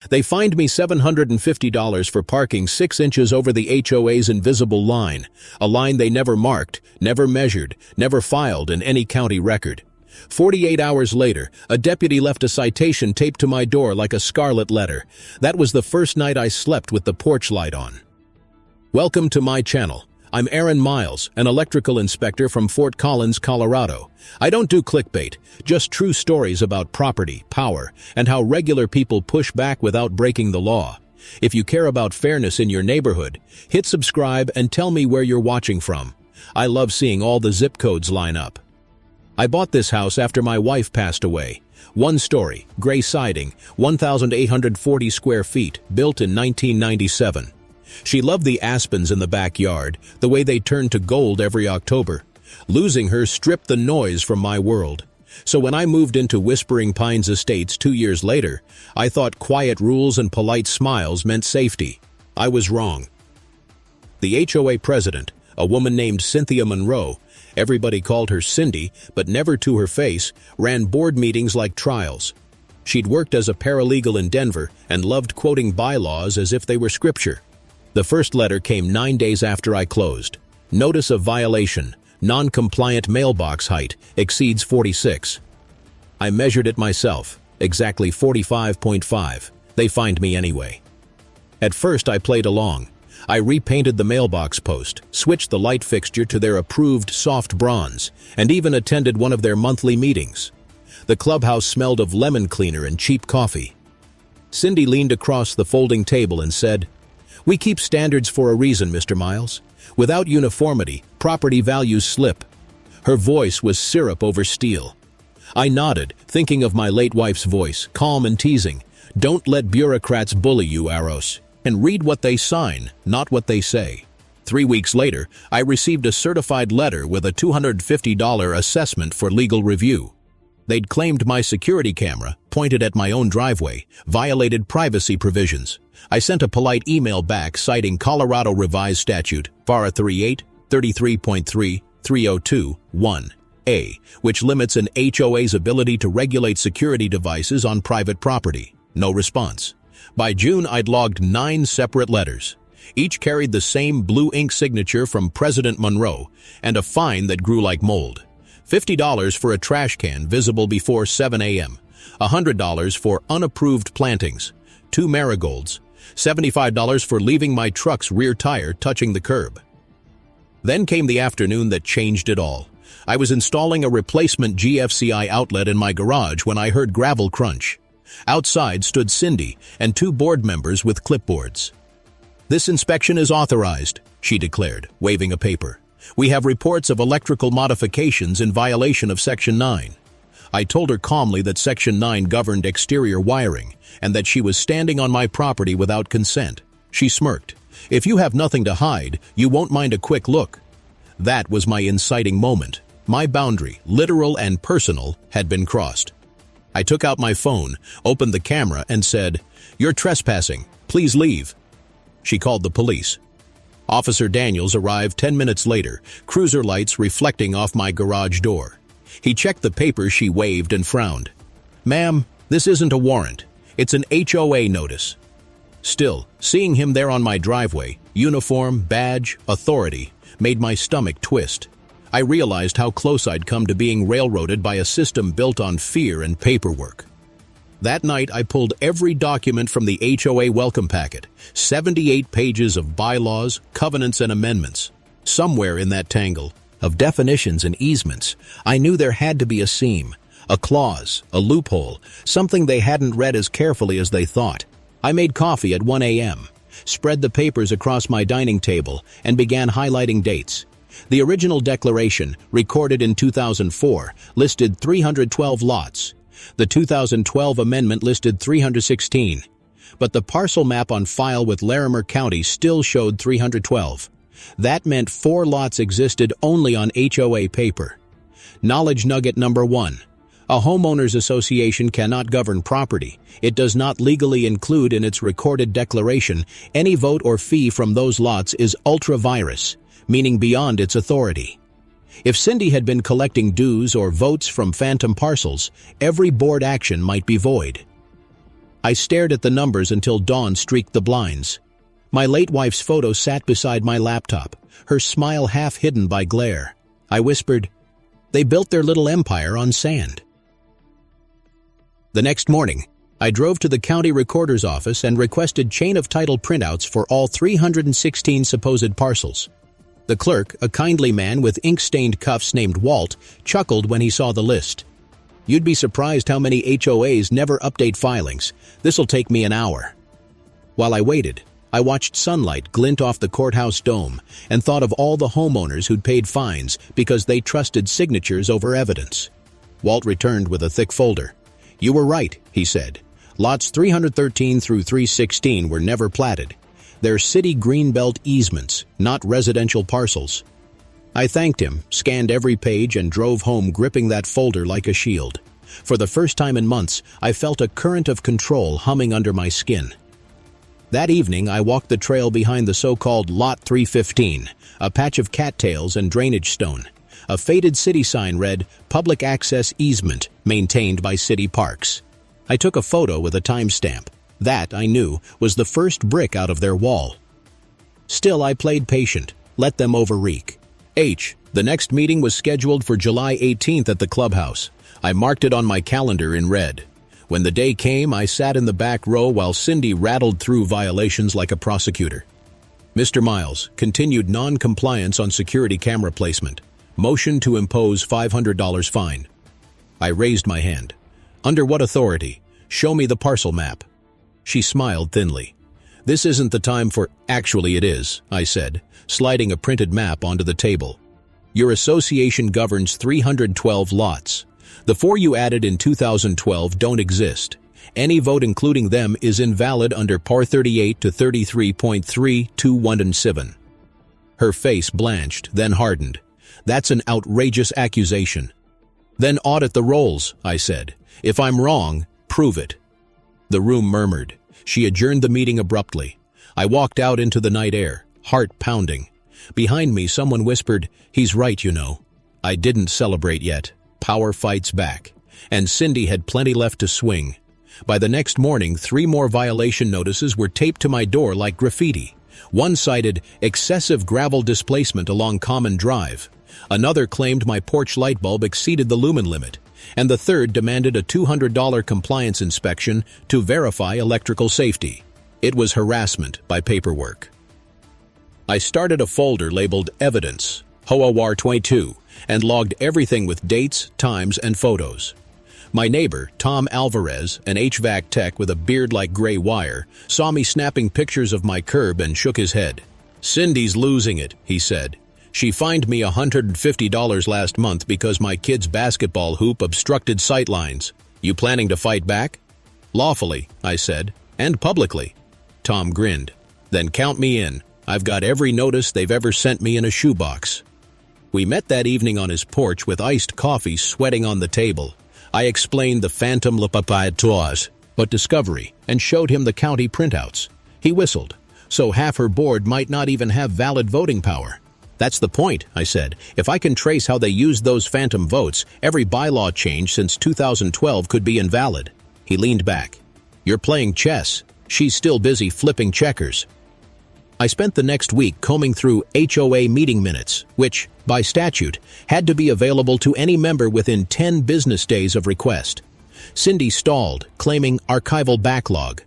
They fined me $750 for parking 6 inches over the HOA's invisible line, a line they never marked, never measured, never filed in any county record. 48 hours later, a deputy left a citation taped to my door like a scarlet letter. That was the first night I slept with the porch light on. Welcome to my channel. I'm Aaron Miles, an electrical inspector from Fort Collins, Colorado. I don't do clickbait, just true stories about property, power, and how regular people push back without breaking the law. If you care about fairness in your neighborhood, hit subscribe and tell me where you're watching from. I love seeing all the zip codes line up. I bought this house after my wife passed away. 1 story, gray siding, 1,840 square feet, built in 1997. She loved the aspens in the backyard, the way they turned to gold every October. Losing her stripped the noise from my world. So when I moved into Whispering Pines Estates 2 years later, I thought quiet rules and polite smiles meant safety. I was wrong. The HOA president, a woman named Cynthia Monroe, everybody called her Cindy, but never to her face, ran board meetings like trials. She'd worked as a paralegal in Denver and loved quoting bylaws as if they were scripture. The first letter came 9 days after I closed. Notice of violation. Non-compliant mailbox height exceeds 46. I measured it myself, exactly 45.5. They fined me anyway. At first I played along. I repainted the mailbox post, switched the light fixture to their approved soft bronze, and even attended one of their monthly meetings. The clubhouse smelled of lemon cleaner and cheap coffee. Cindy leaned across the folding table and said, "We keep standards for a reason, Mr. Miles. Without uniformity, property values slip." Her voice was syrup over steel. I nodded, thinking of my late wife's voice, calm and teasing. Don't let bureaucrats bully you, Aros. And read what they sign, not what they say. 3 weeks later, I received a certified letter with a $250 assessment for legal review. They'd claimed my security camera, pointed at my own driveway, violated privacy provisions. I sent a polite email back citing Colorado Revised Statute, FARA 33.3.302(1)(a), which limits an HOA's ability to regulate security devices on private property. No response. By June, I'd logged 9 separate letters. Each carried the same blue ink signature from President Monroe and a fine that grew like mold. $50 for a trash can visible before 7 a.m., $100 for unapproved plantings, 2 marigolds, $75 for leaving my truck's rear tire touching the curb. Then came the afternoon that changed it all. I was installing a replacement GFCI outlet in my garage when I heard gravel crunch. Outside stood Cindy and 2 board members with clipboards. "This inspection is authorized," she declared, waving a paper. "We have reports of electrical modifications in violation of Section 9. I told her calmly that Section 9 governed exterior wiring and that she was standing on my property without consent. She smirked. "If you have nothing to hide, you won't mind a quick look." That was my inciting moment. My boundary, literal and personal, had been crossed. I took out my phone, opened the camera, and said, "You're trespassing. Please leave." She called the police. Officer Daniels arrived 10 minutes later, cruiser lights reflecting off my garage door. He checked the papers she waved and frowned. "Ma'am, this isn't a warrant. It's an HOA notice." Still, seeing him there on my driveway, uniform, badge, authority, made my stomach twist. I realized how close I'd come to being railroaded by a system built on fear and paperwork. That night, I pulled every document from the HOA welcome packet, 78 pages of bylaws, covenants, and amendments. Somewhere in that tangle of definitions and easements, I knew there had to be a seam, a clause, a loophole, something they hadn't read as carefully as they thought. I made coffee at 1 a.m., spread the papers across my dining table, and began highlighting dates. The original declaration, recorded in 2004, listed 312 lots. The 2012 amendment listed 316. But the parcel map on file with Larimer County still showed 312. That meant 4 lots existed only on HOA paper. Knowledge nugget number 1. A homeowners association cannot govern property. It does not legally include in its recorded declaration any vote or fee from those lots is ultra-virus, meaning beyond its authority. If Cindy had been collecting dues or votes from phantom parcels, every board action might be void. I stared at the numbers until dawn streaked the blinds. My late wife's photo sat beside my laptop, her smile half hidden by glare. I whispered, "They built their little empire on sand." The next morning, I drove to the county recorder's office and requested chain of title printouts for all 316 supposed parcels. The clerk, a kindly man with ink-stained cuffs named Walt, chuckled when he saw the list. "You'd be surprised how many HOAs never update filings. This'll take me an hour." While I waited, I watched sunlight glint off the courthouse dome and thought of all the homeowners who'd paid fines because they trusted signatures over evidence. Walt returned with a thick folder. "You were right," he said. "Lots 313 through 316 were never platted. They're city greenbelt easements, not residential parcels." I thanked him, scanned every page, and drove home gripping that folder like a shield. For the first time in months, I felt a current of control humming under my skin. That evening, I walked the trail behind the so-called Lot 315, a patch of cattails and drainage stone. A faded city sign read, "Public Access Easement, maintained by City Parks." I took a photo with a timestamp. That, I knew, was the first brick out of their wall. Still, I played patient, let them overreak. The next meeting was scheduled for July 18th at the clubhouse. I marked it on my calendar in red. When the day came, I sat in the back row while Cindy rattled through violations like a prosecutor. "Mr. Miles, continued non-compliance on security camera placement. Motion to impose $500 fine." I raised my hand. "Under what authority? Show me the parcel map." She smiled thinly. "This isn't the time for—" "Actually it is," I said, sliding a printed map onto the table. "Your association governs 312 lots. The 4 you added in 2012 don't exist. Any vote including them is invalid under Par 38 to 33.32117. Her face blanched, then hardened. "That's an outrageous accusation." "Then audit the rolls," I said. "If I'm wrong, prove it." The room murmured. She adjourned the meeting abruptly. I walked out into the night air, heart pounding. Behind me, someone whispered, "He's right, you know." I didn't celebrate yet. Power fights back. And Cindy had plenty left to swing. By the next morning, 3 more violation notices were taped to my door like graffiti. One cited excessive gravel displacement along Common Drive. Another claimed my porch light bulb exceeded the lumen limit. And the third demanded a $200 compliance inspection to verify electrical safety. It was harassment by paperwork. I started a folder labeled Evidence, HOA 22, and logged everything with dates, times, and photos. My neighbor, Tom Alvarez, an HVAC tech with a beard like gray wire, saw me snapping pictures of my curb and shook his head. "Cindy's losing it," he said. "She fined me $150 last month because my kid's basketball hoop obstructed sightlines. You planning to fight back?" "Lawfully," I said, "and publicly." Tom grinned. "Then count me in. I've got every notice they've ever sent me in a shoebox." We met that evening on his porch with iced coffee sweating on the table. I explained the phantom lapapatois, but discovery, and showed him the county printouts. He whistled. "So half her board might not even have valid voting power." "That's the point," I said. "If I can trace how they used those phantom votes, every bylaw change since 2012 could be invalid." He leaned back. "You're playing chess. She's still busy flipping checkers." I spent the next week combing through HOA meeting minutes, which, by statute, had to be available to any member within 10 business days of request. Cindy stalled, claiming archival backlog.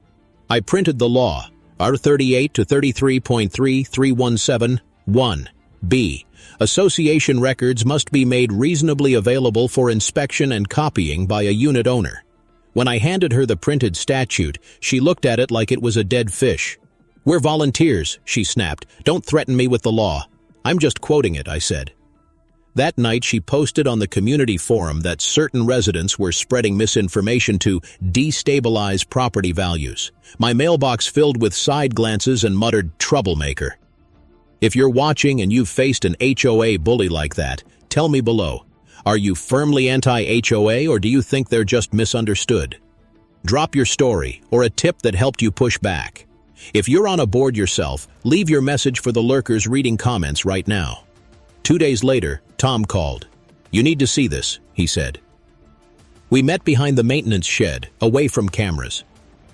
I printed the law, R38 to 33.3317, 1. B. Association records must be made reasonably available for inspection and copying by a unit owner. When I handed her the printed statute, she looked at it like it was a dead fish. "We're volunteers," she snapped. "Don't threaten me with the law." "I'm just quoting it," I said. That night she posted on the community forum that certain residents were spreading misinformation to destabilize property values. My mailbox filled with side glances and muttered, "Troublemaker." If you're watching and you've faced an HOA bully like that, tell me below. Are you firmly anti-HOA or do you think they're just misunderstood? Drop your story or a tip that helped you push back. If you're on a board yourself, leave your message for the lurkers reading comments right now. 2 days later, Tom called. "You need to see this," he said. We met behind the maintenance shed, away from cameras.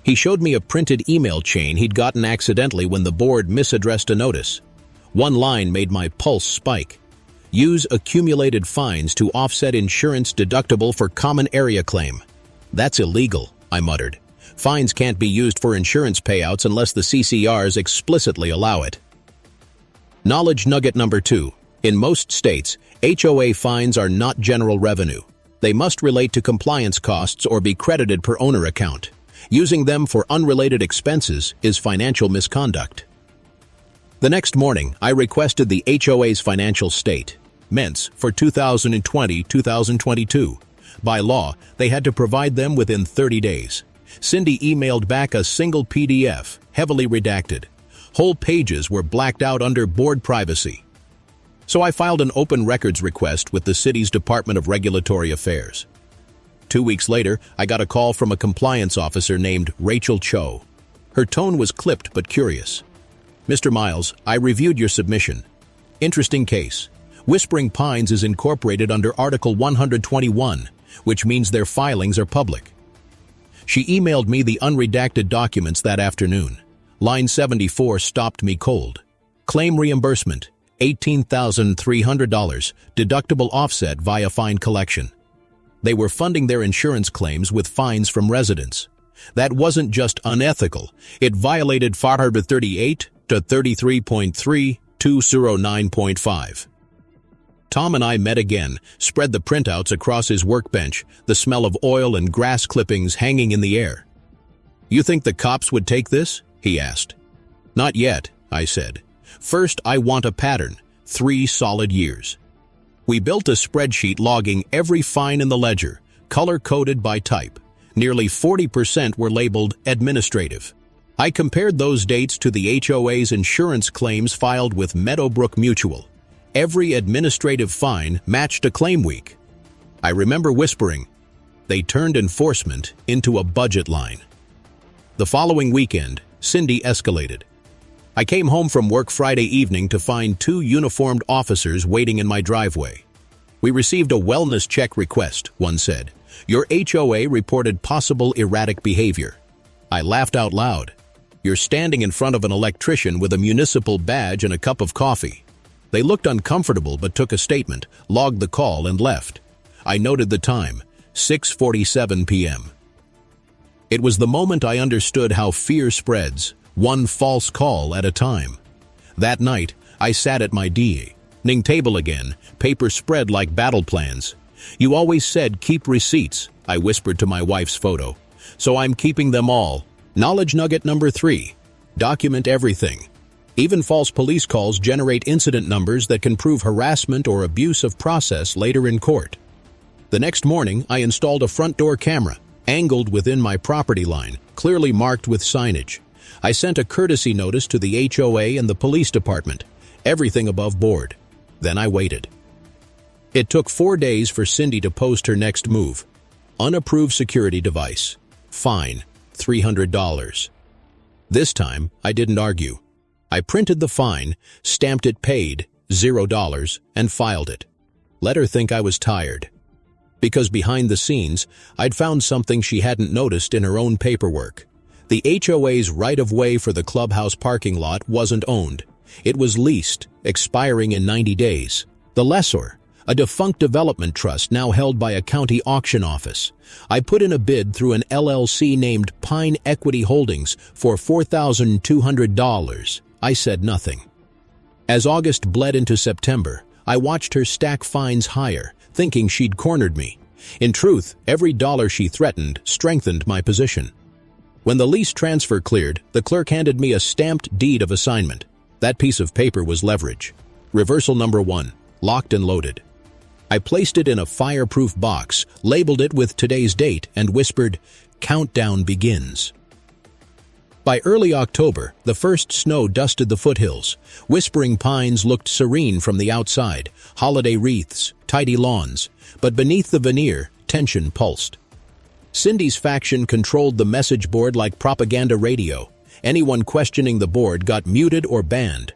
He showed me a printed email chain he'd gotten accidentally when the board misaddressed a notice. One line made my pulse spike. Use accumulated fines to offset insurance deductible for common area claim. That's illegal, I muttered. Fines can't be used for insurance payouts unless the CCRs explicitly allow it. Knowledge nugget number 2. In most states, HOA fines are not general revenue. They must relate to compliance costs or be credited per owner account. Using them for unrelated expenses is financial misconduct. The next morning, I requested the HOA's financial statements for 2020-2022. By law, they had to provide them within 30 days. Cindy emailed back a single PDF, heavily redacted. Whole pages were blacked out under board privacy. So I filed an open records request with the city's Department of Regulatory Affairs. 2 weeks later, I got a call from a compliance officer named Rachel Cho. Her tone was clipped but curious. Mr. Miles, I reviewed your submission. Interesting case. Whispering Pines is incorporated under Article 121, which means their filings are public. She emailed me the unredacted documents that afternoon. Line 74 stopped me cold. Claim reimbursement, $18,300, deductible offset via fine collection. They were funding their insurance claims with fines from residents. That wasn't just unethical, it violated 438 to 33.3209.5. Tom and I met again, spread the printouts across his workbench, the smell of oil and grass clippings hanging in the air. You think the cops would take this? He asked. Not yet, I said. First, I want a pattern, 3 solid years. We built a spreadsheet logging every fine in the ledger, color-coded by type. Nearly 40% were labeled administrative. I compared those dates to the HOA's insurance claims filed with Meadowbrook Mutual. Every administrative fine matched a claim week. I remember whispering, they turned enforcement into a budget line. The following weekend, Cindy escalated. I came home from work Friday evening to find 2 uniformed officers waiting in my driveway. We received a wellness check request, one said. Your HOA reported possible erratic behavior. I laughed out loud. You're standing in front of an electrician with a municipal badge and a cup of coffee. They looked uncomfortable but took a statement, logged the call, and left. I noted the time, 6:47 p.m. It was the moment I understood how fear spreads, one false call at a time. That night, I sat at my dining table again, paper spread like battle plans. You always said keep receipts, I whispered to my wife's photo. So I'm keeping them all. Knowledge nugget number 3. Document everything. Even false police calls generate incident numbers that can prove harassment or abuse of process later in court. The next morning, I installed a front door camera, angled within my property line, clearly marked with signage. I sent a courtesy notice to the HOA and the police department, everything above board. Then I waited. It took 4 days for Cindy to post her next move. Unapproved security device. Fine, $300. This time, I didn't argue. I printed the fine, stamped it paid, $0, and filed it. Let her think I was tired. Because behind the scenes, I'd found something she hadn't noticed in her own paperwork. The HOA's right-of-way for the clubhouse parking lot wasn't owned. It was leased, expiring in 90 days. The lessor, a defunct development trust now held by a county auction office. I put in a bid through an LLC named Pine Equity Holdings for $4,200. I said nothing. As August bled into September, I watched her stack fines higher, thinking she'd cornered me. In truth, every dollar she threatened strengthened my position. When the lease transfer cleared, the clerk handed me a stamped deed of assignment. That piece of paper was leverage. Reversal number 1, locked and loaded. I placed it in a fireproof box, labeled it with today's date, and whispered, "Countdown begins." By early October, the first snow dusted the foothills. Whispering Pines looked serene from the outside, holiday wreaths, tidy lawns. But beneath the veneer, tension pulsed. Cindy's faction controlled the message board like propaganda radio. Anyone questioning the board got muted or banned.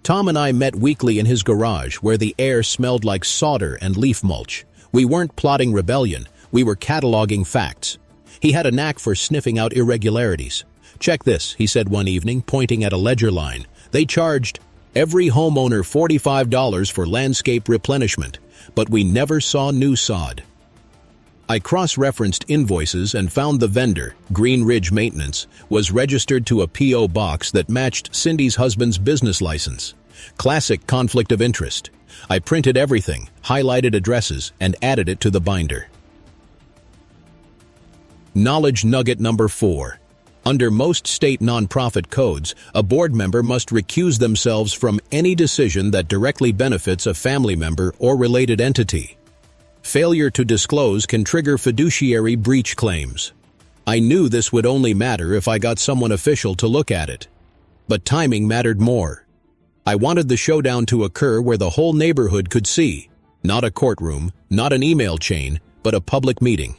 Tom and I met weekly in his garage, where the air smelled like solder and leaf mulch. We weren't plotting rebellion, we were cataloging facts. He had a knack for sniffing out irregularities. "Check this," he said one evening, pointing at a ledger line. "They charged every homeowner $45 for landscape replenishment, but we never saw new sod." I cross-referenced invoices and found the vendor, Green Ridge Maintenance, was registered to a P.O. box that matched Cindy's husband's business license. Classic conflict of interest. I printed everything, highlighted addresses, and added it to the binder. Knowledge nugget number 4. Under most state nonprofit codes, a board member must recuse themselves from any decision that directly benefits a family member or related entity. Failure to disclose can trigger fiduciary breach claims. I knew this would only matter if I got someone official to look at it. But timing mattered more. I wanted the showdown to occur where the whole neighborhood could see. Not a courtroom, not an email chain, but a public meeting.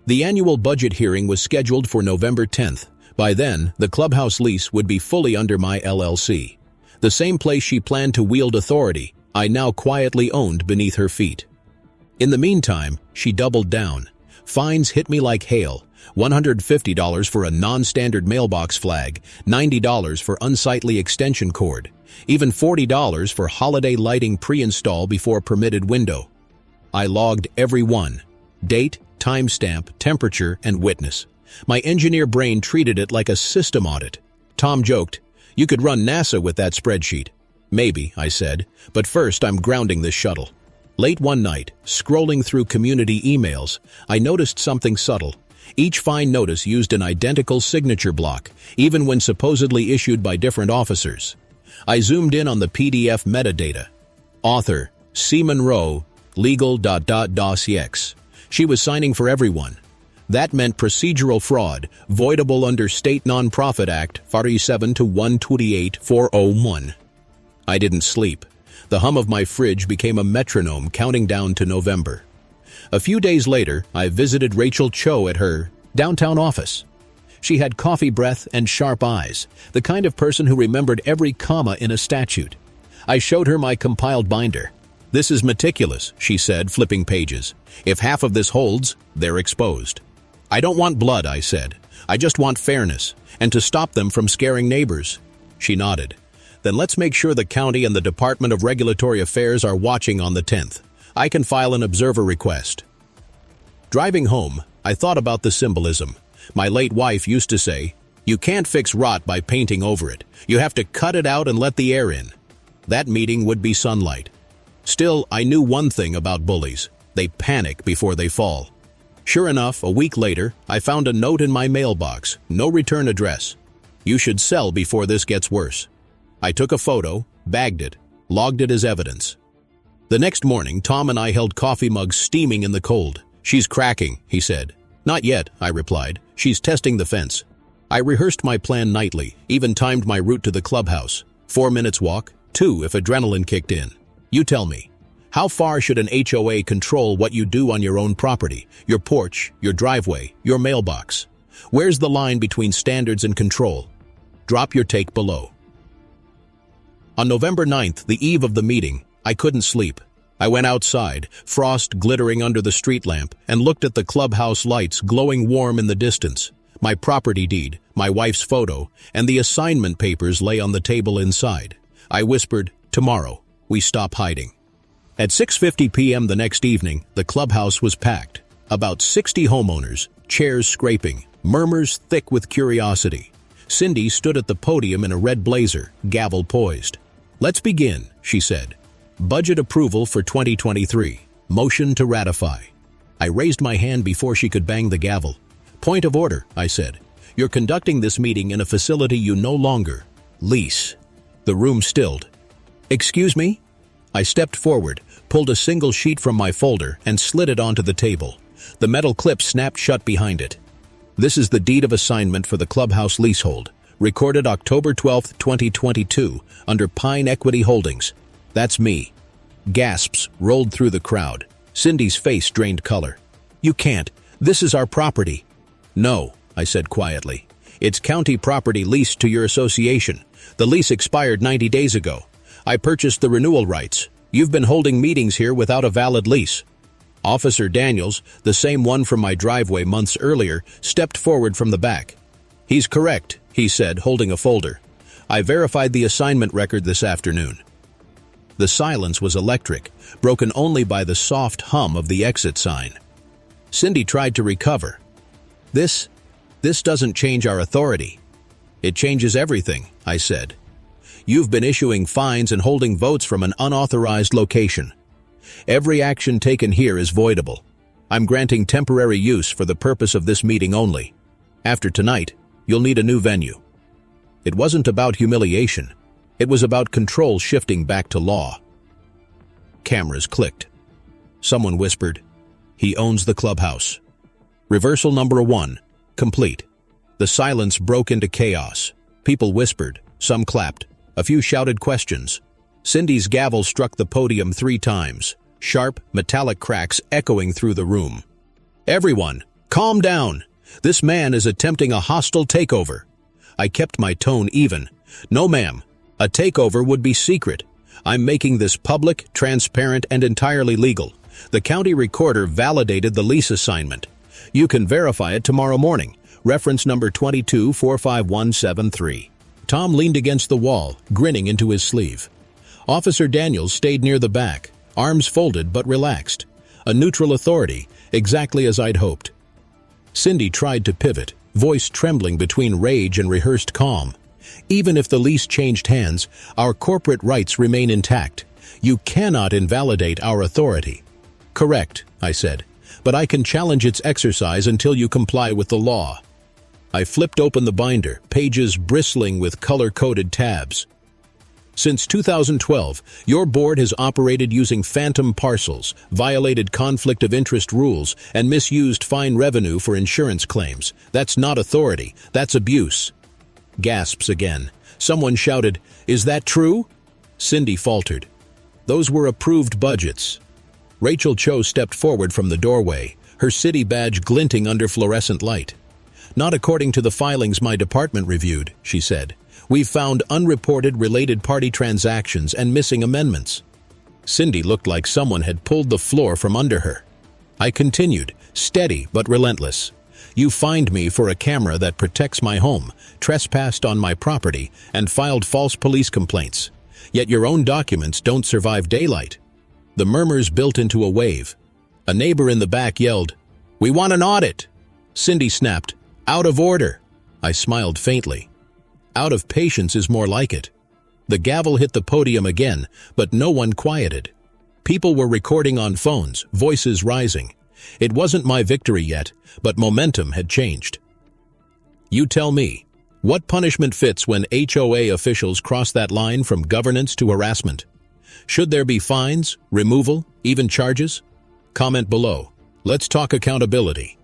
The annual budget hearing was scheduled for November 10th. By then, the clubhouse lease would be fully under my LLC. The same place she planned to wield authority, I now quietly owned beneath her feet. In the meantime, she doubled down. Fines hit me like hail. $150 for a non-standard mailbox flag, $90 for unsightly extension cord, even $40 for holiday lighting pre-install before permitted window. I logged every one. Date, timestamp, temperature, and witness. My engineer brain treated it like a system audit. Tom joked, "You could run NASA with that spreadsheet." "Maybe," I said, "but first I'm grounding this shuttle." Late one night, scrolling through community emails, I noticed something subtle. Each fine notice used an identical signature block, even when supposedly issued by different officers. I zoomed in on the PDF metadata. Author, C. Monroe, legal... dossiers. She was signing for everyone. That meant procedural fraud, voidable under State Nonprofit Act 47-128-401. I didn't sleep. The hum of my fridge became a metronome counting down to November. A few days later, I visited Rachel Cho at her downtown office. She had coffee breath and sharp eyes, the kind of person who remembered every comma in a statute. I showed her my compiled binder. "This is meticulous," she said, flipping pages. "If half of this holds, they're exposed." "I don't want blood," I said. "I just want fairness, and to stop them from scaring neighbors." She nodded. "Then let's make sure the county and the Department of Regulatory Affairs are watching on the 10th. I can file an observer request." Driving home, I thought about the symbolism. My late wife used to say, "You can't fix rot by painting over it. You have to cut it out and let the air in." That meeting would be sunlight. Still, I knew one thing about bullies. They panic before they fall. Sure enough, a week later, I found a note in my mailbox, no return address. "You should sell before this gets worse." I took a photo, bagged it, logged it as evidence. The next morning, Tom and I held coffee mugs steaming in the cold. "She's cracking," he said. "Not yet," I replied. "She's testing the fence." I rehearsed my plan nightly, even timed my route to the clubhouse. 4 minutes walk, 2 if adrenaline kicked in. You tell me, how far should an HOA control what you do on your own property, your porch, your driveway, your mailbox? Where's the line between standards and control? Drop your take below. On November 9th, the eve of the meeting, I couldn't sleep. I went outside, frost glittering under the street lamp, and looked at the clubhouse lights glowing warm in the distance. My property deed, my wife's photo, and the assignment papers lay on the table inside. I whispered, "Tomorrow, we stop hiding." At 6:50 p.m. the next evening, the clubhouse was packed. About 60 homeowners, chairs scraping, murmurs thick with curiosity. Cindy stood at the podium in a red blazer, gavel poised. "Let's begin," she said. "Budget approval for 2023. Motion to ratify." I raised my hand before she could bang the gavel. "Point of order," I said. "You're conducting this meeting in a facility you no longer lease." The room stilled. "Excuse me?" I stepped forward, pulled a single sheet from my folder, and slid it onto the table. The metal clip snapped shut behind it. "This is the deed of assignment for the clubhouse leasehold, recorded October 12, 2022, under Pine Equity Holdings. That's me." Gasps rolled through the crowd. Cindy's face drained color. "You can't. This is our property." "No," I said quietly. "It's county property leased to your association. The lease expired 90 days ago. I purchased the renewal rights. You've been holding meetings here without a valid lease." Officer Daniels, the same one from my driveway months earlier, stepped forward from the back. "He's correct," he said, holding a folder. "I verified the assignment record this afternoon." The silence was electric, broken only by the soft hum of the exit sign. Cindy tried to recover. This doesn't change our authority." "It changes everything," I said. "You've been issuing fines and holding votes from an unauthorized location. Every action taken here is voidable. I'm granting temporary use for the purpose of this meeting only. After tonight, you'll need a new venue." It wasn't about humiliation. It was about control shifting back to law. Cameras clicked. Someone whispered, "He owns the clubhouse." Reversal number 1, complete. The silence broke into chaos. People whispered, some clapped, a few shouted questions. Cindy's gavel struck the podium 3 times, sharp, metallic cracks echoing through the room. "Everyone, calm down. This man is attempting a hostile takeover." I kept my tone even. "No, ma'am. A takeover would be secret. I'm making this public, transparent, and entirely legal. The county recorder validated the lease assignment. You can verify it tomorrow morning. Reference number 2245173. Tom leaned against the wall, grinning into his sleeve. Officer Daniels stayed near the back, arms folded but relaxed. A neutral authority, exactly as I'd hoped. Cindy tried to pivot, voice trembling between rage and rehearsed calm. "Even if the lease changed hands, our corporate rights remain intact. You cannot invalidate our authority." "Correct," I said, "but I can challenge its exercise until you comply with the law." I flipped open the binder, pages bristling with color-coded tabs. "Since 2012, your board has operated using phantom parcels, violated conflict of interest rules, and misused fine revenue for insurance claims. That's not authority, that's abuse." Gasps again. Someone shouted, "Is that true?" Cindy faltered. "Those were approved budgets." Rachel Cho stepped forward from the doorway, her city badge glinting under fluorescent light. "Not according to the filings my department reviewed," she said. "We've found unreported related party transactions and missing amendments." Cindy looked like someone had pulled the floor from under her. I continued, steady but relentless. "You fined me for a camera that protects my home, trespassed on my property, and filed false police complaints. Yet your own documents don't survive daylight." The murmurs built into a wave. A neighbor in the back yelled, "We want an audit!" Cindy snapped, "Out of order!" I smiled faintly. Out of patience is more like it. The gavel hit the podium again, but no one quieted. People were recording on phones, voices rising. It wasn't my victory yet, but momentum had changed. "You tell me, what punishment fits when HOA officials cross that line from governance to harassment? Should there be fines, removal, even charges? Comment below. Let's talk accountability."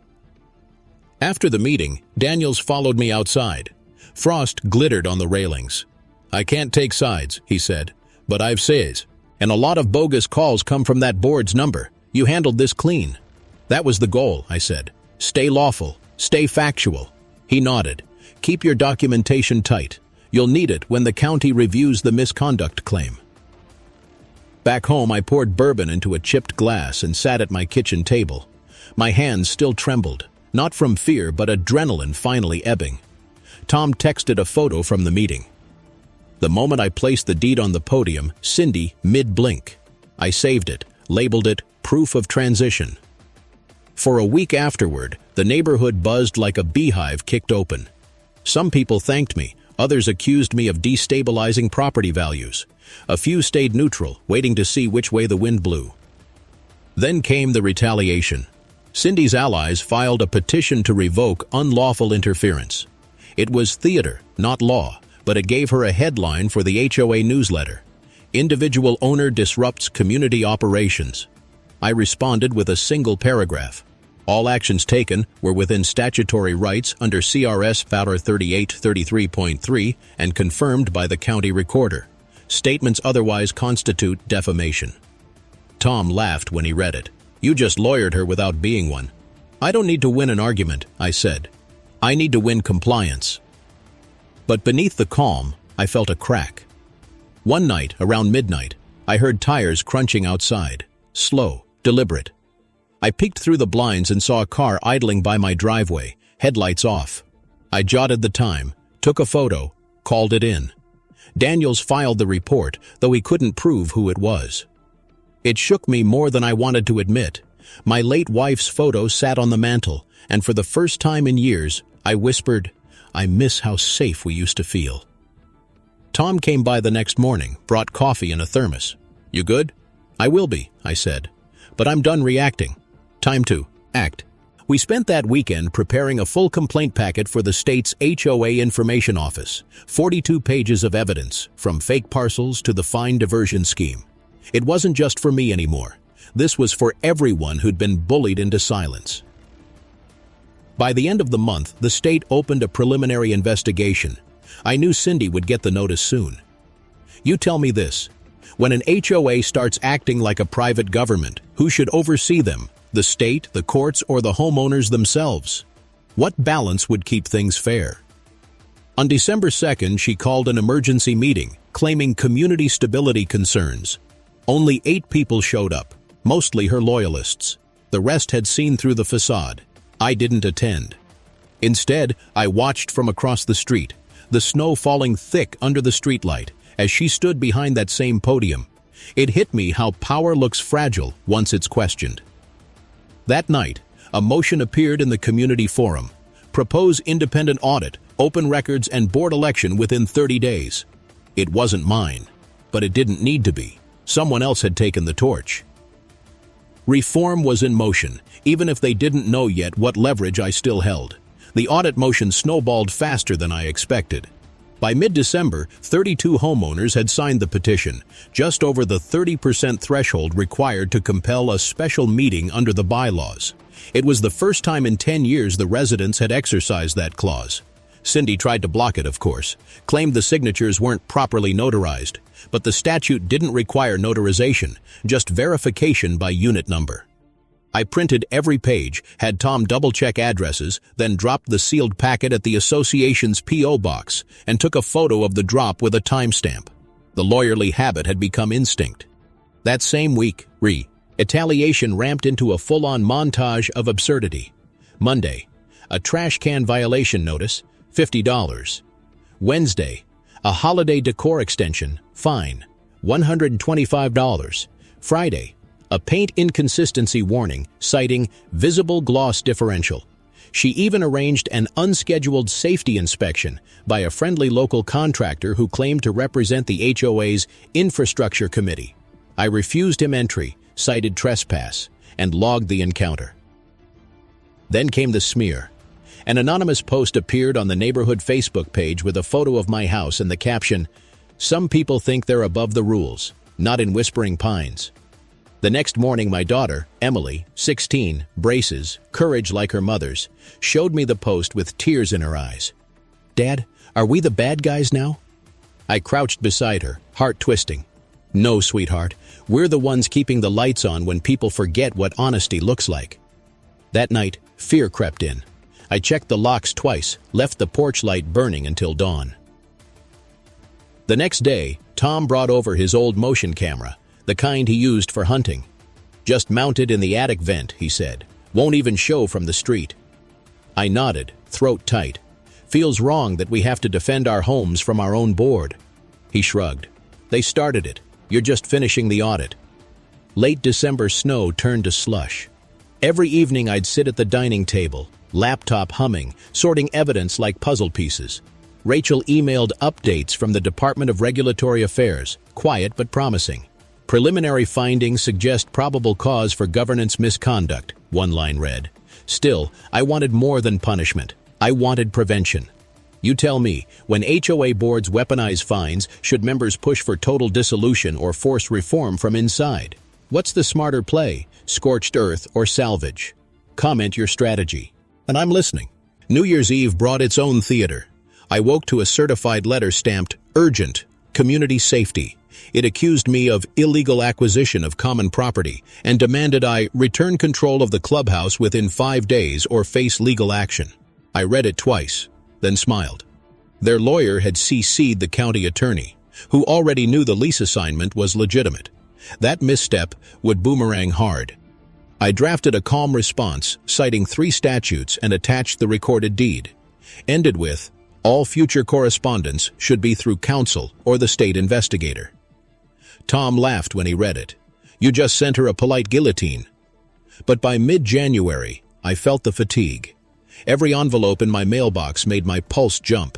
After the meeting, Daniels followed me outside. Frost glittered on the railings. "I can't take sides," he said, "but I've says. And a lot of bogus calls come from that board's number. You handled this clean." "That was the goal," I said. "Stay lawful, stay factual." He nodded. "Keep your documentation tight. You'll need it when the county reviews the misconduct claim." Back home, I poured bourbon into a chipped glass and sat at my kitchen table. My hands still trembled, not from fear but adrenaline finally ebbing. Tom texted a photo from the meeting. The moment I placed the deed on the podium, Cindy mid-blink. I saved it, labeled it proof of transition. For a week afterward, the neighborhood buzzed like a beehive kicked open. Some people thanked me, others accused me of destabilizing property values. A few stayed neutral, waiting to see which way the wind blew. Then came the retaliation. Cindy's allies filed a petition to revoke unlawful interference. It was theater, not law, but it gave her a headline for the HOA newsletter. "Individual owner disrupts community operations." I responded with a single paragraph. All actions taken were within statutory rights under CRS Factor 3833.3 and confirmed by the county recorder. Statements otherwise constitute defamation. Tom laughed when he read it. "You just lawyered her without being one." "I don't need to win an argument," I said. "I need to win compliance." But beneath the calm, I felt a crack. One night, around midnight, I heard tires crunching outside. Slow, deliberate. I peeked through the blinds and saw a car idling by my driveway, headlights off. I jotted the time, took a photo, called it in. Daniels filed the report, though he couldn't prove who it was. It shook me more than I wanted to admit. My late wife's photo sat on the mantel, and for the first time in years, I whispered, "I miss how safe we used to feel." Tom came by the next morning, brought coffee and a thermos. "You good?" "I will be," I said. "But I'm done reacting. Time to act." We spent that weekend preparing a full complaint packet for the state's HOA information office, 42 pages of evidence, from fake parcels to the fine diversion scheme. It wasn't just for me anymore. This was for everyone who'd been bullied into silence. By the end of the month, the state opened a preliminary investigation. I knew Cindy would get the notice soon. You tell me this. When an HOA starts acting like a private government, who should oversee them? The state, the courts, or the homeowners themselves? What balance would keep things fair? On December 2nd, she called an emergency meeting, claiming community stability concerns. Only 8 people showed up, mostly her loyalists. The rest had seen through the facade. I didn't attend. Instead, I watched from across the street, the snow falling thick under the streetlight, as she stood behind that same podium. It hit me how power looks fragile once it's questioned. That night, a motion appeared in the community forum. Propose independent audit, open records, and board election within 30 days. It wasn't mine, but it didn't need to be. Someone else had taken the torch. Reform was in motion, even if they didn't know yet what leverage I still held. The audit motion snowballed faster than I expected. By mid-December, 32 homeowners had signed the petition, just over the 30% threshold required to compel a special meeting under the bylaws. It was the first time in 10 years the residents had exercised that clause. Cindy tried to block it, of course, claimed the signatures weren't properly notarized, but the statute didn't require notarization, just verification by unit number. I printed every page, had Tom double-check addresses, then dropped the sealed packet at the association's P.O. box, and took a photo of the drop with a timestamp. The lawyerly habit had become instinct. That same week, retaliation ramped into a full-on montage of absurdity. Monday, a trash can violation notice, $50. Wednesday, a holiday decor extension, fine, $125. Friday, a paint inconsistency warning, citing visible gloss differential. She even arranged an unscheduled safety inspection by a friendly local contractor who claimed to represent the HOA's infrastructure committee. I refused him entry, cited trespass, and logged the encounter. Then came the smear. An anonymous post appeared on the neighborhood Facebook page with a photo of my house and the caption, "Some people think they're above the rules, not in Whispering Pines." The next morning, my daughter, Emily, 16, braces, courage like her mother's, showed me the post with tears in her eyes. "Dad, are we the bad guys now?" I crouched beside her, heart twisting. "No, sweetheart, we're the ones keeping the lights on when people forget what honesty looks like." That night, fear crept in. I checked the locks twice, left the porch light burning until dawn. The next day, Tom brought over his old motion camera, the kind he used for hunting. "Just mounted in the attic vent," he said. "Won't even show from the street." I nodded, throat tight. "Feels wrong that we have to defend our homes from our own board." He shrugged. "They started it. You're just finishing the audit." Late December snow turned to slush. Every evening I'd sit at the dining table, laptop humming, sorting evidence like puzzle pieces. Rachel emailed updates from the Department of Regulatory Affairs, quiet but promising. "Preliminary findings suggest probable cause for governance misconduct," one line read. Still, I wanted more than punishment. I wanted prevention. You tell me, when HOA boards weaponize fines, should members push for total dissolution or force reform from inside? What's the smarter play, scorched earth or salvage? Comment your strategy. And I'm listening. New Year's Eve brought its own theater. I woke to a certified letter stamped, "Urgent, Community Safety." It accused me of illegal acquisition of common property and demanded I return control of the clubhouse within 5 days or face legal action. I read it twice, then smiled. Their lawyer had CC'd the county attorney, who already knew the lease assignment was legitimate. That misstep would boomerang hard. I drafted a calm response, citing 3 statutes, and attached the recorded deed. Ended with, all future correspondence should be through counsel or the state investigator. Tom laughed when he read it. You just sent her a polite guillotine. But by mid-January, I felt the fatigue. Every envelope in my mailbox made my pulse jump.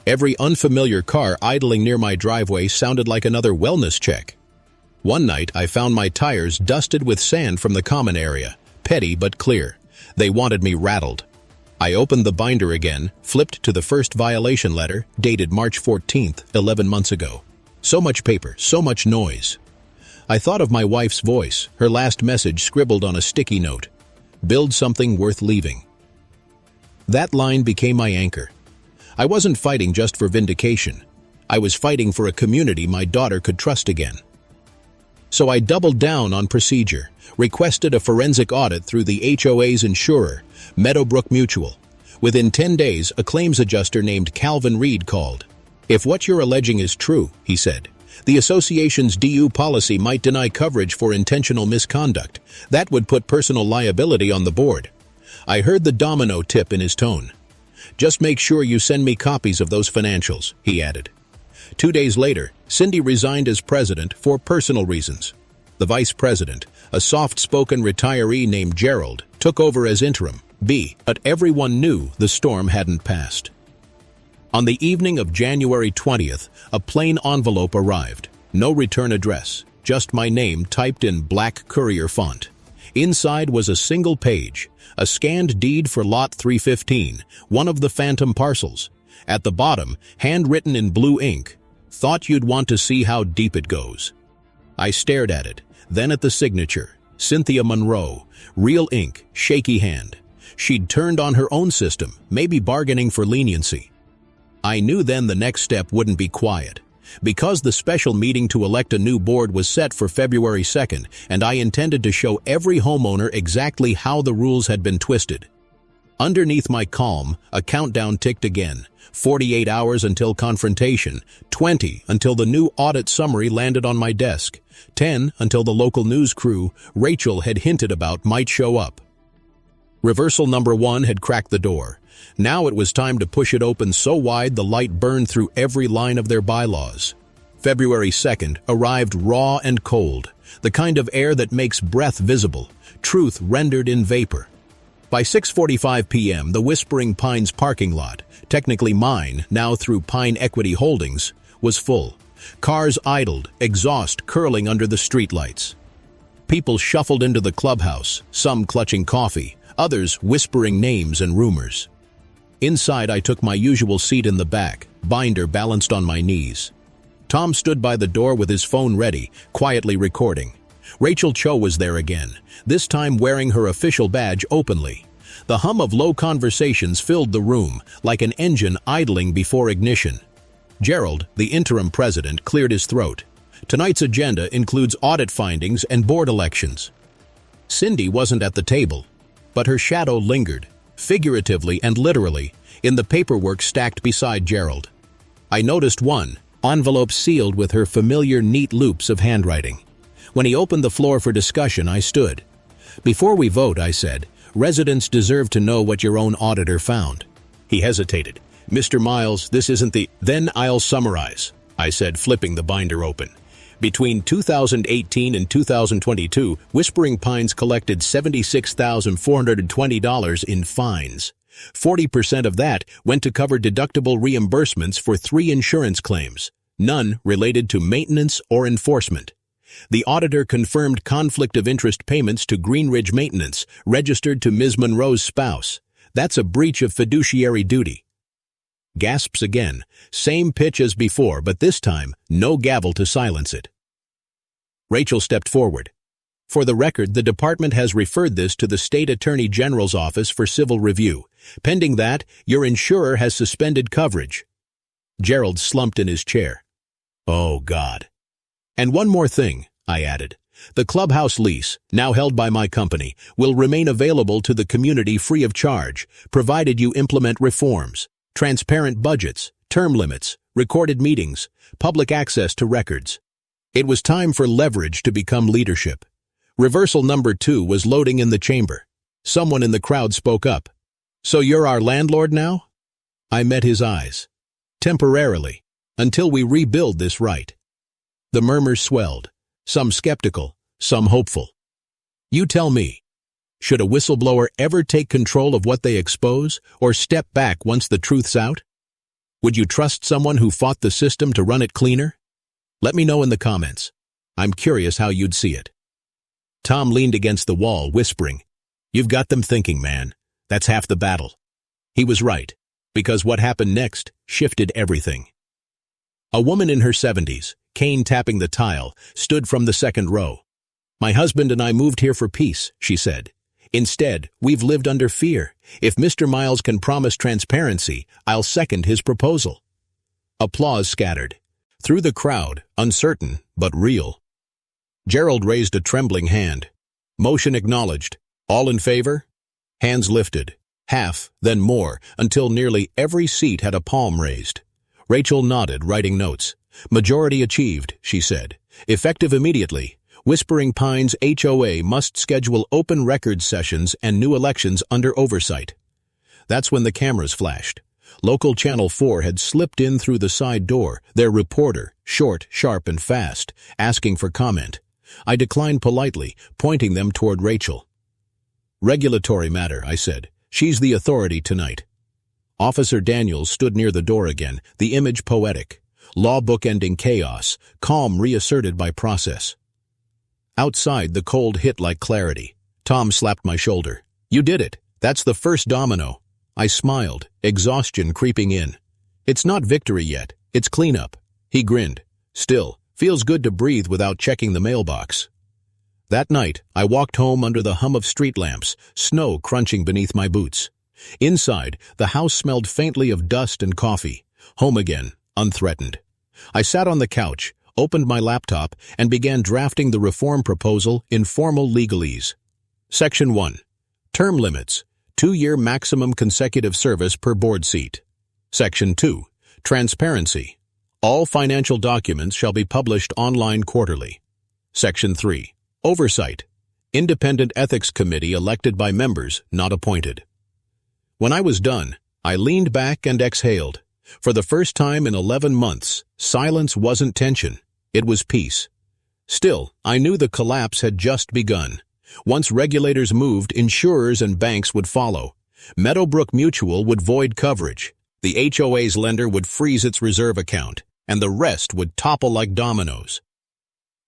Every unfamiliar car idling near my driveway sounded like another wellness check. One night, I found my tires dusted with sand from the common area, petty but clear. They wanted me rattled. I opened the binder again, flipped to the first violation letter, dated March 14th, 11 months ago. So much paper, so much noise. I thought of my wife's voice, her last message scribbled on a sticky note. Build something worth leaving. That line became my anchor. I wasn't fighting just for vindication. I was fighting for a community my daughter could trust again. So I doubled down on procedure, requested a forensic audit through the HOA's insurer, Meadowbrook Mutual. Within 10 days, a claims adjuster named Calvin Reed called. If what you're alleging is true, he said, the association's DU policy might deny coverage for intentional misconduct. That would put personal liability on the board. I heard the domino tip in his tone. Just make sure you send me copies of those financials, he added. 2 days later, Cindy resigned as president for personal reasons. The vice president, a soft-spoken retiree named Gerald, took over as interim, but everyone knew the storm hadn't passed. On the evening of January 20th, a plain envelope arrived. No return address, just my name typed in black courier font. Inside was a single page, a scanned deed for Lot 315, one of the phantom parcels. At the bottom, handwritten in blue ink, thought you'd want to see how deep it goes. I stared at it, then at the signature, Cynthia Monroe, real ink, shaky hand. She'd turned on her own system, maybe bargaining for leniency. I knew then the next step wouldn't be quiet. Because the special meeting to elect a new board was set for February 2nd, and I intended to show every homeowner exactly how the rules had been twisted. Underneath my calm, a countdown ticked again. 48 hours until confrontation, 20 until the new audit summary landed on my desk, 10 until the local news crew Rachel had hinted about might show up. Reversal number 1 had cracked the door. Now it was time to push it open so wide the light burned through every line of their bylaws. February 2nd arrived raw and cold, the kind of air that makes breath visible, truth rendered in vapor. By 6:45 p.m., the Whispering Pines parking lot, technically mine, now through Pine Equity Holdings, was full. Cars idled, exhaust curling under the streetlights. People shuffled into the clubhouse, some clutching coffee, others whispering names and rumors. Inside, I took my usual seat in the back, binder balanced on my knees. Tom stood by the door with his phone ready, quietly recording. Rachel Cho was there again, this time wearing her official badge openly. The hum of low conversations filled the room, like an engine idling before ignition. Gerald, the interim president, cleared his throat. Tonight's agenda includes audit findings and board elections. Cindy wasn't at the table, but her shadow lingered, figuratively and literally, in the paperwork stacked beside Gerald. I noticed one, envelope sealed with her familiar neat loops of handwriting. When he opened the floor for discussion, I stood. Before we vote, I said, residents deserve to know what your own auditor found. He hesitated. Mr. Miles, this isn't the... Then I'll summarize, I said, flipping the binder open. Between 2018 and 2022, Whispering Pines collected $76,420 in fines. 40% of that went to cover deductible reimbursements for 3 insurance claims, none related to maintenance or enforcement. The auditor confirmed conflict of interest payments to Greenridge Maintenance, registered to Ms. Monroe's spouse. That's a breach of fiduciary duty. Gasps again, same pitch as before, but this time, no gavel to silence it. Rachel stepped forward. For the record, the department has referred this to the State Attorney General's office for civil review. Pending that, your insurer has suspended coverage. Gerald slumped in his chair. Oh, God. And one more thing, I added. The clubhouse lease, now held by my company, will remain available to the community free of charge, provided you implement reforms, transparent budgets, term limits, recorded meetings, public access to records. It was time for leverage to become leadership. Reversal number 2 was loading in the chamber. Someone in the crowd spoke up. "So you're our landlord now?" I met his eyes. "Temporarily, until we rebuild this right." The murmurs swelled, some skeptical, some hopeful. You tell me, should a whistleblower ever take control of what they expose, or step back once the truth's out? Would you trust someone who fought the system to run it cleaner? Let me know in the comments. I'm curious how you'd see it. Tom leaned against the wall, whispering, "You've got them thinking, man. That's half the battle." He was right, because what happened next shifted everything. A woman in her 70s, cane tapping the tile, stood from the second row. "My husband and I moved here for peace," she said. "Instead, we've lived under fear. If Mr. Miles can promise transparency, I'll second his proposal." Applause scattered. Through the crowd, uncertain but real. Gerald raised a trembling hand. Motion acknowledged. All in favor? Hands lifted. Half, then more, until nearly every seat had a palm raised. Rachel nodded, writing notes. "Majority achieved," she said. "Effective immediately. Whispering Pines HOA must schedule open records sessions and new elections under oversight." That's when the cameras flashed. Local Channel 4 had slipped in through the side door, their reporter, short, sharp, and fast, asking for comment. I declined politely, pointing them toward Rachel. "Regulatory matter," I said. "She's the authority tonight." Officer Daniels stood near the door again, the image poetic. Law bookending chaos, calm reasserted by process. Outside, the cold hit like clarity. Tom slapped my shoulder. "You did it. That's the first domino." I smiled, exhaustion creeping in. "It's not victory yet. It's cleanup." He grinned. "Still, feels good to breathe without checking the mailbox." That night, I walked home under the hum of street lamps, snow crunching beneath my boots. Inside, the house smelled faintly of dust and coffee. Home again, unthreatened. I sat on the couch, opened my laptop, and began drafting the reform proposal in formal legalese. Section 1. Term limits. 2-year maximum consecutive service per board seat. Section 2. Transparency. All financial documents shall be published online quarterly. Section 3. Oversight. Independent ethics committee elected by members, not appointed. When I was done, I leaned back and exhaled. For the first time in 11 months, silence wasn't tension. It was peace. Still, I knew the collapse had just begun. Once regulators moved, insurers and banks would follow. Meadowbrook Mutual would void coverage. The HOA's lender would freeze its reserve account, and the rest would topple like dominoes.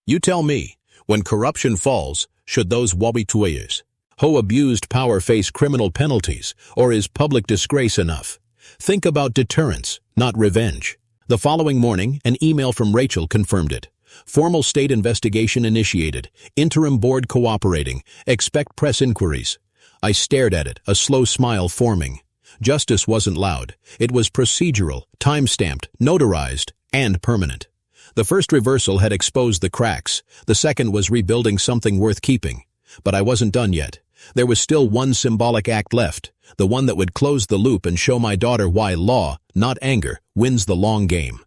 You tell me, when corruption falls, should those habitués who abused power face criminal penalties, or is public disgrace enough? Think about deterrence, not revenge. The following morning, an email from Rachel confirmed it. Formal state investigation initiated. Interim board cooperating. Expect press inquiries. I stared at it, a slow smile forming. Justice wasn't loud. It was procedural, time-stamped, notarized, and permanent. The first reversal had exposed the cracks. The second was rebuilding something worth keeping. But I wasn't done yet. There was still one symbolic act left, the one that would close the loop and show my daughter why law, not anger, wins the long game.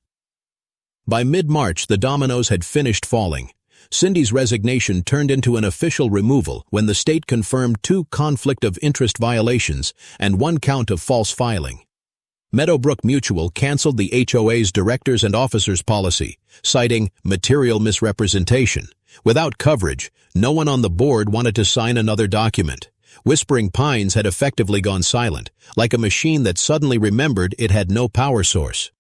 By mid-March, the dominoes had finished falling. Cindy's resignation turned into an official removal when the state confirmed 2 conflict of interest violations and 1 count of false filing. Meadowbrook Mutual canceled the HOA's directors and officers policy, citing material misrepresentation. Without coverage, no one on the board wanted to sign another document. Whispering Pines had effectively gone silent, like a machine that suddenly remembered it had no power source.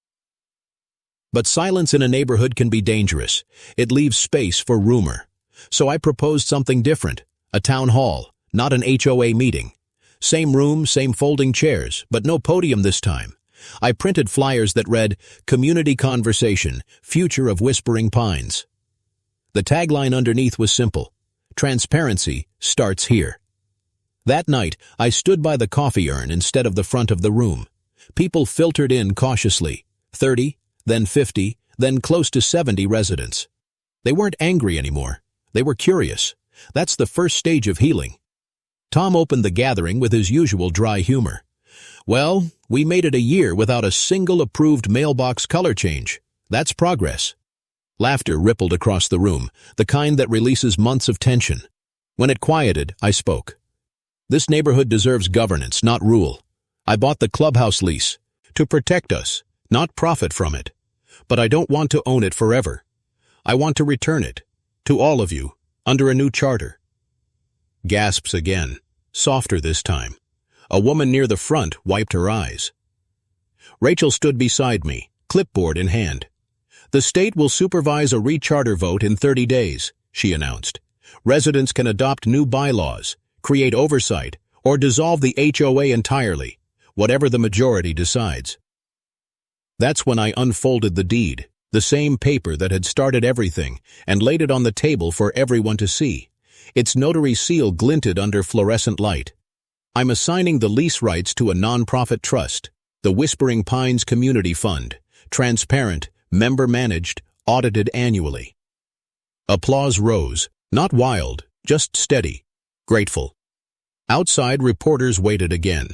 But silence in a neighborhood can be dangerous. It leaves space for rumor. So I proposed something different. A town hall, not an HOA meeting. Same room, same folding chairs, but no podium this time. I printed flyers that read, "Community Conversation, Future of Whispering Pines." The tagline underneath was simple. Transparency starts here. That night, I stood by the coffee urn instead of the front of the room. People filtered in cautiously. 30, then 50, then close to 70 residents. They weren't angry anymore. They were curious. That's the first stage of healing. Tom opened the gathering with his usual dry humor. "Well, we made it a year without a single approved mailbox color change. That's progress." Laughter rippled across the room, the kind that releases months of tension. When it quieted, I spoke. This neighborhood deserves governance, not rule. I bought the clubhouse lease to protect us, not profit from it. But I don't want to own it forever. I want to return it, to all of you, under a new charter. Gasps again, softer this time. A woman near the front wiped her eyes. Rachel stood beside me, clipboard in hand. The state will supervise a recharter vote in 30 days, she announced. Residents can adopt new bylaws, create oversight, or dissolve the HOA entirely, whatever the majority decides. That's when I unfolded the deed, the same paper that had started everything, and laid it on the table for everyone to see. Its notary seal glinted under fluorescent light. I'm assigning the lease rights to a nonprofit trust, the Whispering Pines Community Fund, transparent, member-managed, audited annually. Applause rose, not wild, just steady, grateful. Outside, reporters waited again.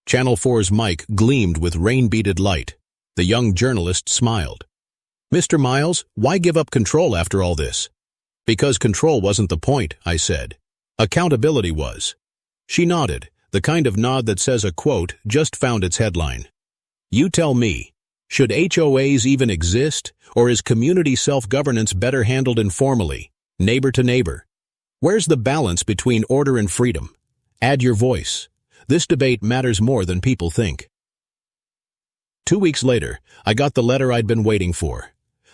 Channel 4's mic gleamed with rain-beaded light. The young journalist smiled. "Mr. Miles, why give up control after all this?" "Because control wasn't the point," I said. "Accountability was." She nodded, the kind of nod that says a quote just found its headline. "You tell me, should HOAs even exist, or is community self-governance better handled informally, neighbor to neighbor? Where's the balance between order and freedom? Add your voice. This debate matters more than people think." 2 weeks later, I got the letter I'd been waiting for.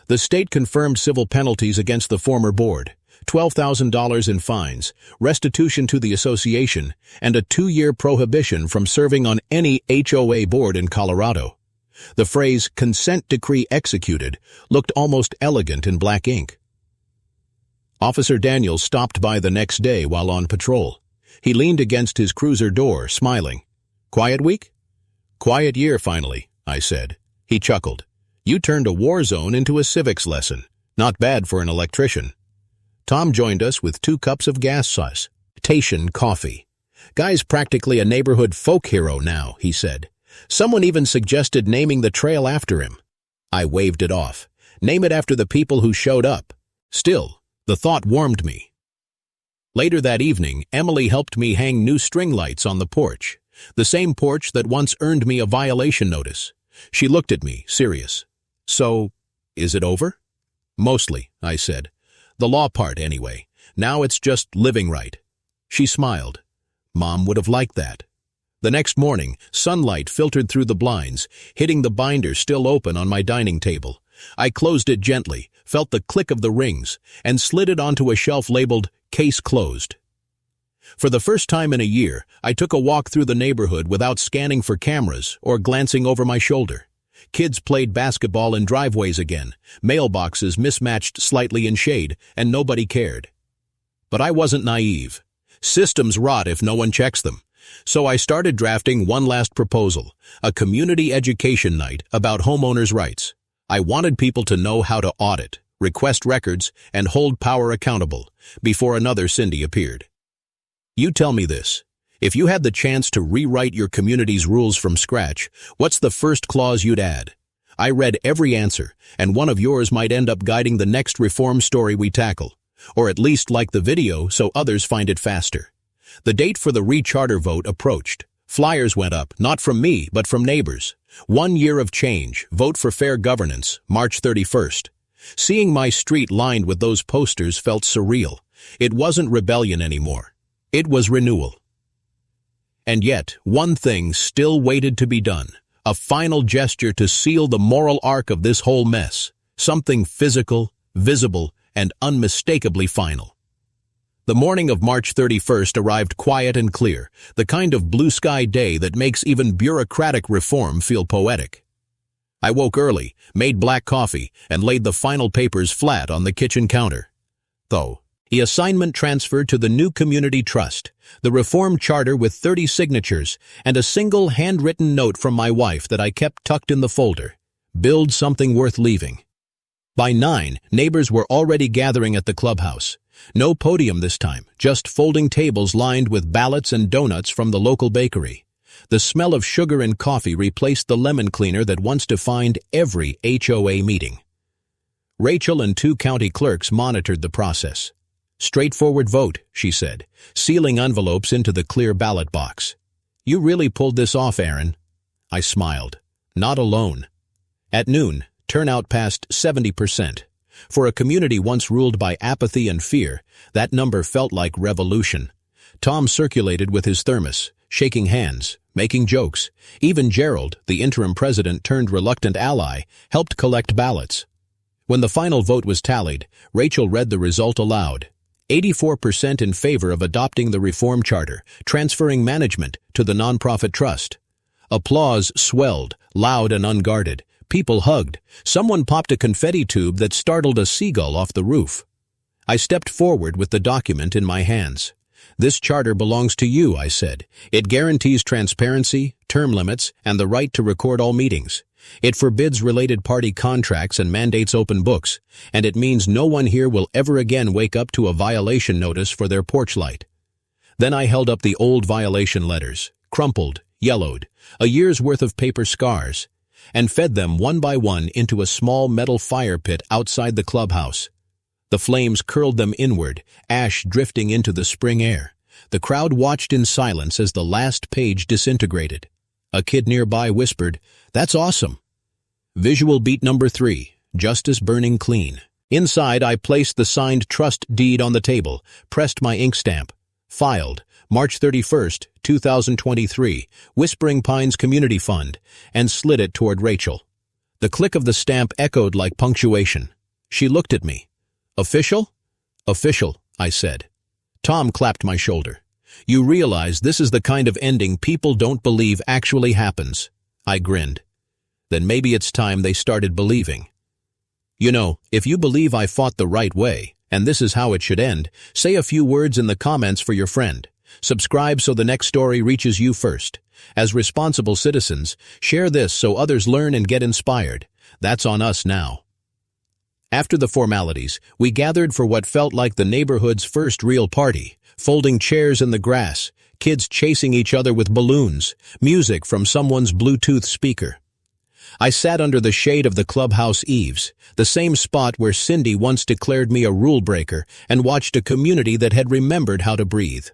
The state confirmed civil penalties against the former board, $12,000 in fines, restitution to the association, and a 2-year prohibition from serving on any HOA board in Colorado. The phrase, "consent decree executed," looked almost elegant in black ink. Officer Daniels stopped by the next day while on patrol. He leaned against his cruiser door, smiling. "Quiet week?" "Quiet year, finally," I said. He chuckled. "You turned a war zone into a civics lesson. Not bad for an electrician." Tom joined us with 2 cups of gas sauce, citation coffee. "Guy's practically a neighborhood folk hero now," he said. "Someone even suggested naming the trail after him." I waved it off. Name it after the people who showed up. Still, the thought warmed me. Later that evening, Emily helped me hang new string lights on the porch, the same porch that once earned me a violation notice. She looked at me, serious. "So, is it over?" "Mostly," I said. "The law part, anyway. Now it's just living right." She smiled. Mom would have liked that. The next morning, sunlight filtered through the blinds, hitting the binder still open on my dining table. I closed it gently, felt the click of the rings, and slid it onto a shelf labeled "Case Closed." For the first time in a year, I took a walk through the neighborhood without scanning for cameras or glancing over my shoulder. Kids played basketball in driveways again, mailboxes mismatched slightly in shade, and nobody cared. But I wasn't naive. Systems rot if no one checks them. So I started drafting one last proposal, a community education night about homeowners' rights. I wanted people to know how to audit, request records, and hold power accountable before another Cindy appeared. You tell me this. If you had the chance to rewrite your community's rules from scratch, what's the first clause you'd add? I read every answer, and one of yours might end up guiding the next reform story we tackle, or at least like the video so others find it faster. The date for the recharter vote approached. Flyers went up, not from me, but from neighbors. 1 year of change, vote for fair governance, March 31st. Seeing my street lined with those posters felt surreal. It wasn't rebellion anymore. It was renewal. And yet, one thing still waited to be done. A final gesture to seal the moral arc of this whole mess. Something physical, visible, and unmistakably final. The morning of March 31st arrived quiet and clear, the kind of blue sky day that makes even bureaucratic reform feel poetic. I woke early, made black coffee, and laid the final papers flat on the kitchen counter. The assignment transferred to the new community trust, the reform charter with 30 signatures, and a single handwritten note from my wife that I kept tucked in the folder. Build something worth leaving. By 9, neighbors were already gathering at the clubhouse. No podium this time, just folding tables lined with ballots and donuts from the local bakery. The smell of sugar and coffee replaced the lemon cleaner that once defined every HOA meeting. Rachel and 2 county clerks monitored the process. Straightforward vote, she said, sealing envelopes into the clear ballot box. You really pulled this off, Aaron. I smiled. Not alone. At noon, turnout passed 70%. For a community once ruled by apathy and fear, that number felt like revolution. Tom circulated with his thermos, shaking hands, making jokes. Even Gerald, the interim president turned reluctant ally, helped collect ballots. When the final vote was tallied, Rachel read the result aloud. 84% in favor of adopting the reform charter, transferring management to the nonprofit trust. Applause swelled, loud and unguarded. People hugged. Someone popped a confetti tube that startled a seagull off the roof. I stepped forward with the document in my hands. This charter belongs to you, I said. It guarantees transparency, term limits, and the right to record all meetings. It forbids related party contracts and mandates open books, and it means no one here will ever again wake up to a violation notice for their porch light. Then I held up the old violation letters, crumpled, yellowed, a year's worth of paper scars, and fed them one by one into a small metal fire pit outside the clubhouse. The flames curled them inward, ash drifting into the spring air. The crowd watched in silence as the last page disintegrated. A kid nearby whispered, "That's awesome." Visual beat number 3, justice burning clean. Inside, I placed the signed trust deed on the table, pressed my ink stamp. Filed, March 31st, 2023, Whispering Pines Community Fund, and slid it toward Rachel. The click of the stamp echoed like punctuation. She looked at me. "Official?" "Official," I said. Tom clapped my shoulder. "You realize this is the kind of ending people don't believe actually happens." I grinned. Then maybe it's time they started believing. You know, if you believe I fought the right way, and this is how it should end, say a few words in the comments for your friend. Subscribe so the next story reaches you first. As responsible citizens, share this so others learn and get inspired. That's on us now. After the formalities, we gathered for what felt like the neighborhood's first real party, folding chairs in the grass, kids chasing each other with balloons, music from someone's Bluetooth speaker. I sat under the shade of the clubhouse eaves, the same spot where Cindy once declared me a rule breaker, and watched a community that had remembered how to breathe.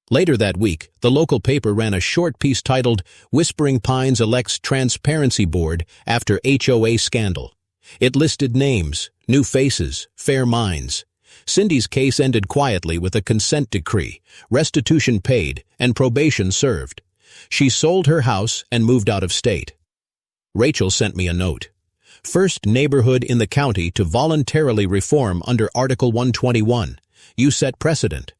Later that week, the local paper ran a short piece titled, "Whispering Pines Elects Transparency Board After HOA Scandal." It listed names, new faces, fair minds. Cindy's case ended quietly with a consent decree, restitution paid, and probation served. She sold her house and moved out of state. Rachel sent me a note. First neighborhood in the county to voluntarily reform under Article 121. You set precedent.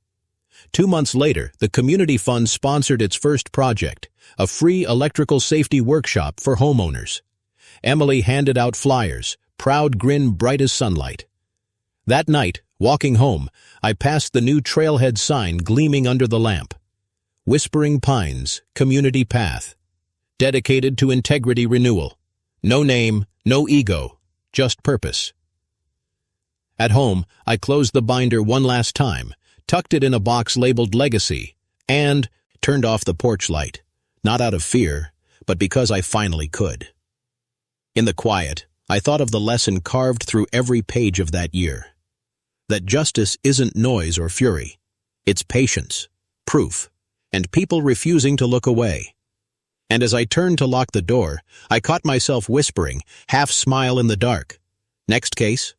2 months later, the community fund sponsored its first project, a free electrical safety workshop for homeowners. Emily handed out flyers, proud grin bright as sunlight. That night, walking home, I passed the new trailhead sign gleaming under the lamp. Whispering Pines, Community Path. Dedicated to integrity renewal. No name, no ego, just purpose. At home, I closed the binder one last time, tucked it in a box labeled Legacy, and turned off the porch light, not out of fear, but because I finally could. In the quiet, I thought of the lesson carved through every page of that year. That justice isn't noise or fury. It's patience, proof, and people refusing to look away. And as I turned to lock the door, I caught myself whispering, half smile in the dark, "Next case?"